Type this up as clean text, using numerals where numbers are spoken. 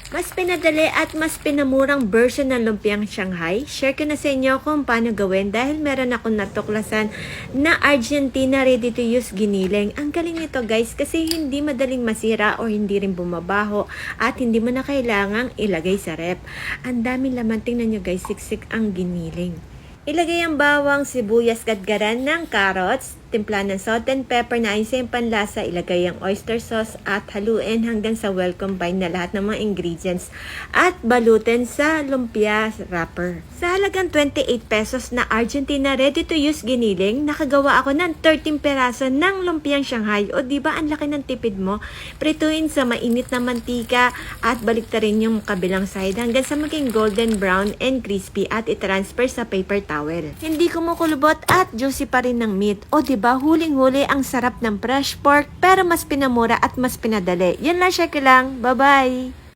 Mas pinadali at mas pinamurang version ng lumpiang Shanghai. Share ko na sa inyo kung paano gawin dahil meron akong natuklasan na Argentina ready-to-use giniling. Ang galing nito guys kasi hindi madaling masira o hindi rin bumabaho at hindi mo na kailangang ilagay sa rep. Ang daming laman. Tingnan nyo guys, siksik ang giniling. Ilagay ang bawang, sibuyas, gadgaran ng carrots, timpla ng salt and pepper na ayos yung panlasa, ilagay ang oyster sauce at haluin hanggang sa well combine na lahat ng mga ingredients at balutin sa lumpia wrapper. Sa halagang 28 pesos na Argentina ready-to-use giniling, nakagawa ako ng 13 peraso ng lumpiang Shanghai. O diba ang laki ng tipid mo? Prituin sa mainit na mantika at baliktarin yung kabilang side hanggang sa maging golden brown and crispy at i-transfer sa paper towel. Hindi kumukulubot at juicy pa rin ng meat. O diba, huling-huli ang sarap ng fresh pork pero mas pinamura at mas pinadali. Yan lang, share ko lang. Bye-bye!